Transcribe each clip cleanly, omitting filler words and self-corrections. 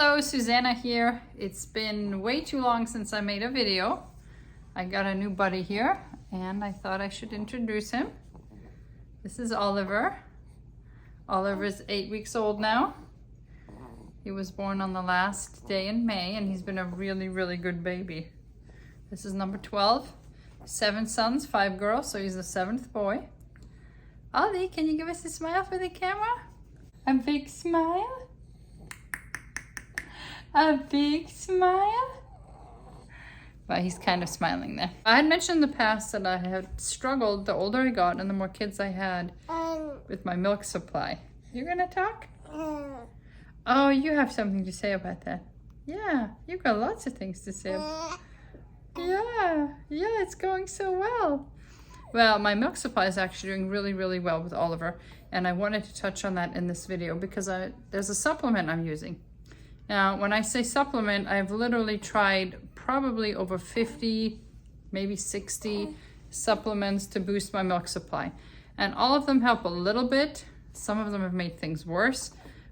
Hello, Susanna here. It's been way too long since I made a video. I got a new buddy here and I thought I should introduce him. This is Oliver. Oliver's 8 weeks old now. He was born on the last day in May and he's been a really good baby. This is number 12. 7 sons, 5 girls, so he's the 7th boy. Ollie, can you give us a smile for the camera? A big smile? A big smile? Well, he's kind of smiling there. I had mentioned in the past that I had struggled the older I got and the more kids I had with my milk supply. You gonna talk? Oh, you have something to say about that. Yeah, you've got lots of things to say. Yeah, it's going so well. Well, my milk supply is actually doing really well with Oliver, and I wanted to touch on that in this video because there's a supplement I'm using. Now, when I say supplement, I've literally tried probably over 50, maybe 60 supplements to boost my milk supply. And all of them help a little bit. Some of them have made things worse,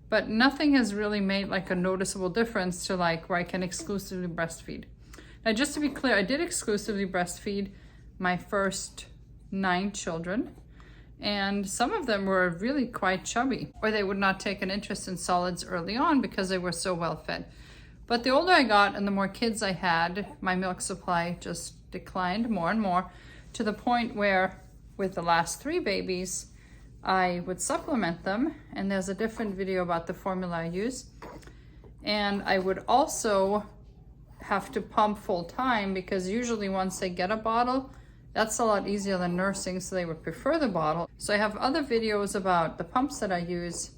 but nothing has really made like a noticeable difference to like where I can exclusively breastfeed. Now, just to be clear, I did exclusively breastfeed my first 9 children. And some of them were really quite chubby, or they would not take an interest in solids early on because they were so well fed. But the older I got and the more kids I had, my milk supply just declined more and more to the point where with the last 3 babies, I would supplement them. And there's a different video about the formula I use. And I would also have to pump full time because usually once they get a bottle, that's a lot easier than nursing, so they would prefer the bottle. So I have other videos about the pumps that I use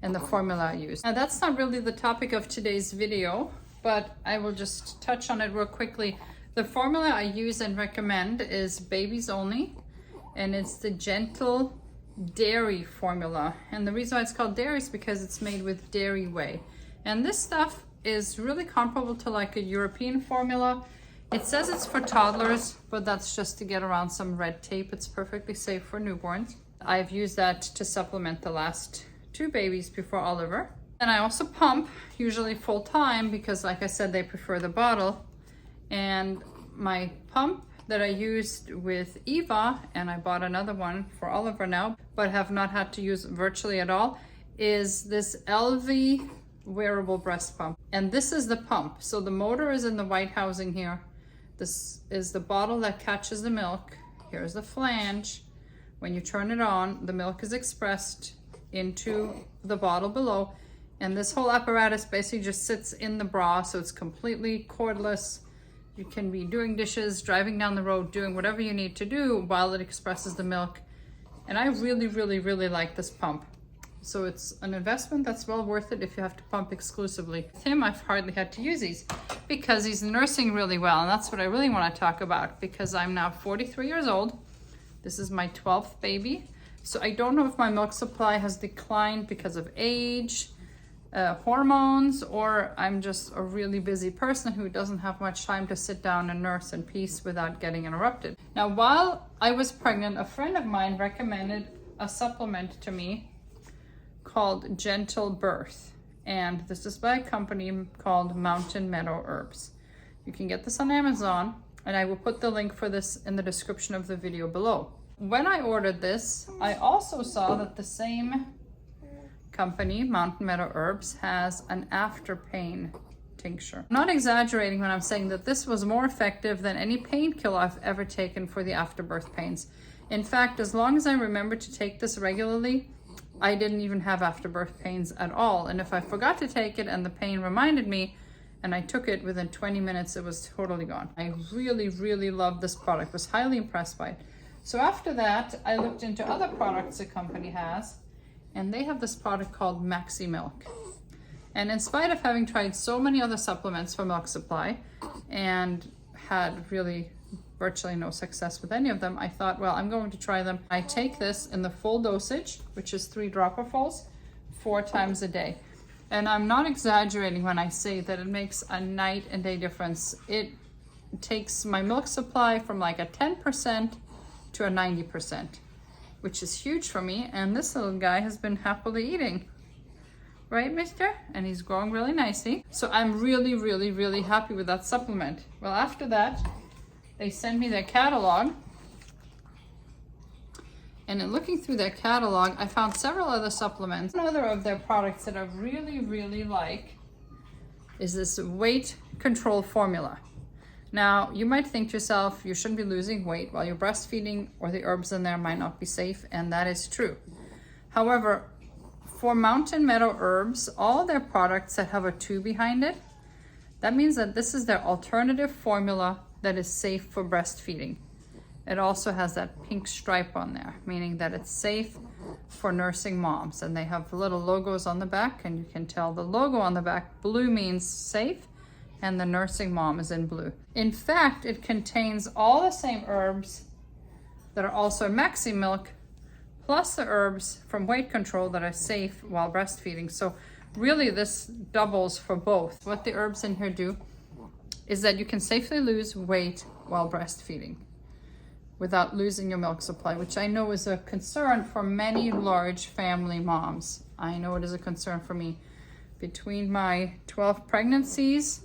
and the formula I use. Now that's not really the topic of today's video, but I will just touch on it real quickly. The formula I use and recommend is babies only, and it's the Gentle Dairy formula. And the reason why it's called dairy is because it's made with dairy whey. And this stuff is really comparable to like a European formula. It says it's for toddlers, but that's just to get around some red tape. It's perfectly safe for newborns. I've used that to supplement the last 2 babies before Oliver. And I also pump, usually full time, because like I said, they prefer the bottle. And my pump that I used with Eva, and I bought another one for Oliver now, but have not had to use virtually at all, is this LV Wearable breast pump. And this is the pump. So the motor is in the white housing here. This is the bottle that catches the milk. Here's the flange. When you turn it on, the milk is expressed into the bottle below. And this whole apparatus basically just sits in the bra, so it's completely cordless. You can be doing dishes, driving down the road, doing whatever you need to do while it expresses the milk. And I really like this pump. So it's an investment that's well worth it if you have to pump exclusively. With him, I've hardly had to use these because he's nursing really well. And that's what I really want to talk about because I'm now 43 years old. This is my 12th baby. So I don't know if my milk supply has declined because of age, hormones, or I'm just a really busy person who doesn't have much time to sit down and nurse in peace without getting interrupted. Now, while I was pregnant, a friend of mine recommended a supplement to me called Gentle Birth, and this is by a company called Mountain Meadow Herbs. You can get this on Amazon, and I will put the link for this in the description of the video below. When I ordered this, I also saw that the same company, Mountain Meadow Herbs, has an after pain tincture. I'm not exaggerating when I'm saying that this was more effective than any painkiller I've ever taken for the afterbirth pains. In fact, as long as I remember to take this regularly, I didn't even have afterbirth pains at all. And if I forgot to take it and the pain reminded me and I took it, within 20 minutes, it was totally gone. I really loved this product, was highly impressed by it. So after that, I looked into other products the company has, and they have this product called Maxi Milk. And in spite of having tried so many other supplements for milk supply and had really virtually no success with any of them, I thought, well, I'm going to try them. I take this in the full dosage, which is 3 dropperfuls, 4 times a day. And I'm not exaggerating when I say that it makes a night and day difference. It takes my milk supply from like a 10% to a 90%, which is huge for me. And this little guy has been happily eating. Right, mister? And he's growing really nicely. So I'm really, really, really happy with that supplement. Well, after that, they sent me their catalog. And in looking through their catalog, I found several other supplements. Another of their products that I really, really like is this weight control formula. Now, you might think to yourself, you shouldn't be losing weight while you're breastfeeding, or the herbs in there might not be safe, and that is true. However, for Mountain Meadow Herbs, all their products that have a 2 behind it, that means that this is their alternative formula that is safe for breastfeeding. It also has that pink stripe on there, meaning that it's safe for nursing moms. And they have little logos on the back, and you can tell the logo on the back, blue means safe, and the nursing mom is in blue. In fact, it contains all the same herbs that are also in Maxi Milk, plus the herbs from weight control that are safe while breastfeeding. So really this doubles for both. What the herbs in here do is that you can safely lose weight while breastfeeding without losing your milk supply, which I know is a concern for many large family moms. I know it is a concern for me. Between my 12 pregnancies,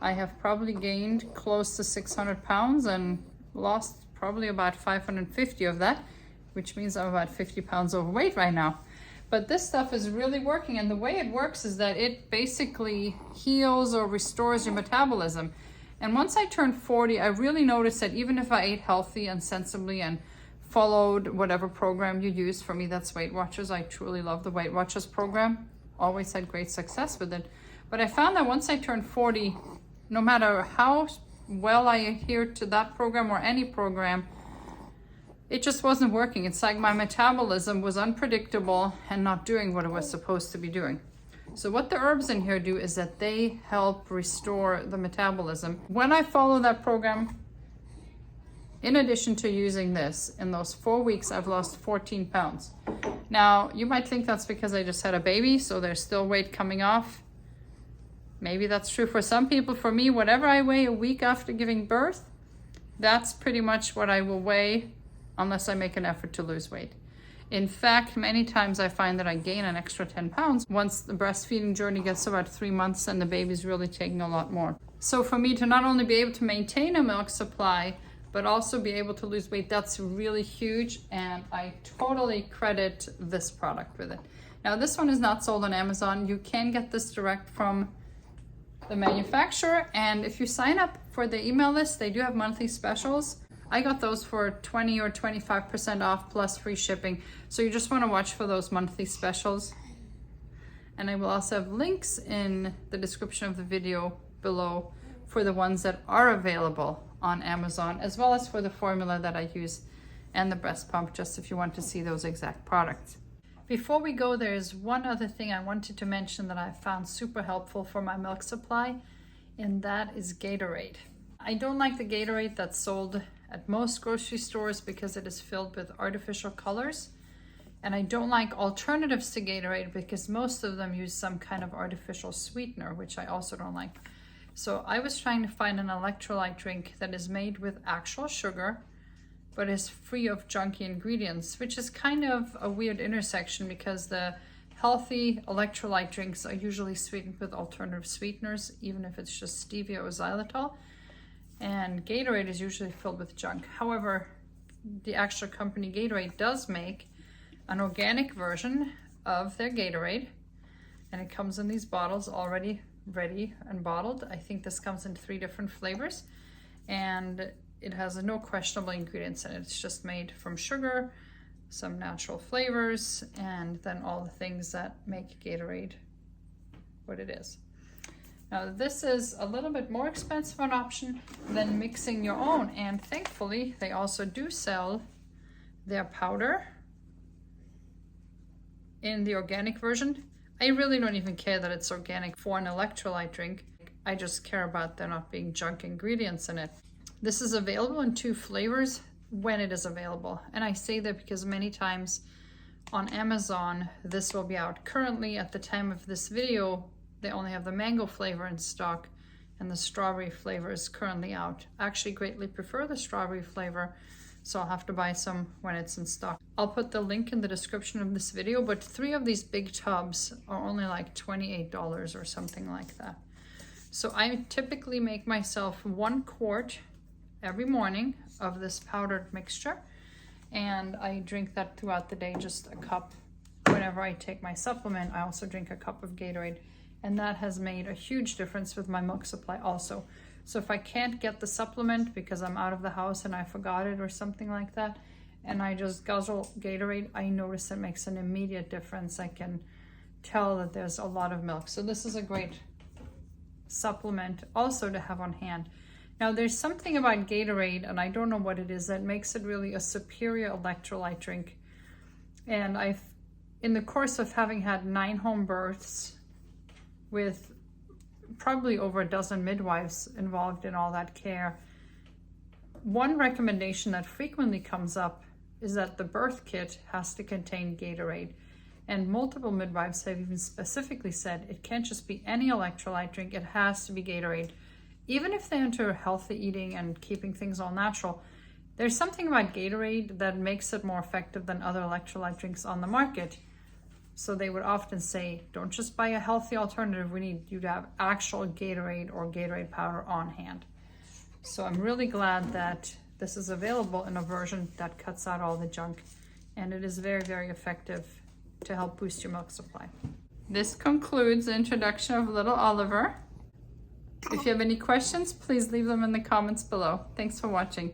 I have probably gained close to 600 pounds and lost probably about 550 of that, which means I'm about 50 pounds overweight right now. But this stuff is really working, and the way it works is that it basically heals or restores your metabolism. And once I turned 40, I really noticed that even if I ate healthy and sensibly and followed whatever program you use, for me that's Weight Watchers. I truly love the Weight Watchers program. Always had great success with it. But I found that once I turned 40, no matter how well I adhered to that program or any program, it just wasn't working. It's like my metabolism was unpredictable and not doing what it was supposed to be doing. So what the herbs in here do is that they help restore the metabolism. When I follow that program, in addition to using this, in those 4 weeks, I've lost 14 pounds. Now, you might think that's because I just had a baby, so there's still weight coming off. Maybe that's true for some people. For me, whatever I weigh a week after giving birth, that's pretty much what I will weigh unless I make an effort to lose weight. In fact, many times I find that I gain an extra 10 pounds once the breastfeeding journey gets about 3 months and the baby's really taking a lot more. So for me to not only be able to maintain a milk supply, but also be able to lose weight, that's really huge, and I totally credit this product with it. Now, this one is not sold on Amazon. You can get this direct from the manufacturer, and if you sign up for the email list, they do have monthly specials. I got those for 20 or 25% off plus free shipping. So you just want to watch for those monthly specials. And I will also have links in the description of the video below for the ones that are available on Amazon, as well as for the formula that I use and the breast pump, just if you want to see those exact products. Before we go, there's one other thing I wanted to mention that I found super helpful for my milk supply, and that is Gatorade. I don't like the Gatorade that's sold at most grocery stores because it is filled with artificial colors. And I don't like alternatives to Gatorade because most of them use some kind of artificial sweetener, which I also don't like. So I was trying to find an electrolyte drink that is made with actual sugar, but is free of junky ingredients, which is kind of a weird intersection because the healthy electrolyte drinks are usually sweetened with alternative sweeteners, even if it's just stevia or xylitol. And Gatorade is usually filled with junk. However, the actual company Gatorade does make an organic version of their Gatorade, and it comes in these bottles already ready and bottled. I think this comes in 3 different flavors, and it has no questionable ingredients in it. It's just made from sugar, some natural flavors, and then all the things that make Gatorade what it is. Now, this is a little bit more expensive an option than mixing your own, and thankfully they also do sell their powder in the organic version. I really don't even care that it's organic for an electrolyte drink. I just care about there not being junk ingredients in it. This is available in 2 flavors when it is available, and I say that because many times on Amazon this will be out. Currently, at the time of this video, they only have the mango flavor in stock, and the strawberry flavor is currently out. I actually greatly prefer the strawberry flavor, So I'll have to buy some when it's in stock. I'll put the link in the description of this video, but 3 of these big tubs are only like $28 or something like that. So I typically make myself 1 quart every morning of this powdered mixture, and I drink that throughout the day, just a cup. Whenever I take my supplement, I also drink a cup of Gatorade, and that has made a huge difference with my milk supply also. So if I can't get the supplement because I'm out of the house and I forgot it or something like that, and I just guzzle Gatorade, I notice it makes an immediate difference. I can tell that there's a lot of milk. So this is a great supplement also to have on hand. Now there's something about Gatorade, and I don't know what it is, that makes it really a superior electrolyte drink. And in the course of having had 9 home births with probably over a dozen midwives involved in all that care, one recommendation that frequently comes up is that the birth kit has to contain Gatorade. And multiple midwives have even specifically said it can't just be any electrolyte drink, it has to be Gatorade. Even if they're into healthy eating and keeping things all natural, there's something about Gatorade that makes it more effective than other electrolyte drinks on the market. So they would often say, don't just buy a healthy alternative, we need you to have actual Gatorade or Gatorade powder on hand. So I'm really glad that this is available in a version that cuts out all the junk, and it is very, very effective to help boost your milk supply. This concludes the introduction of little Oliver. If you have any questions, please leave them in the comments below. Thanks for watching.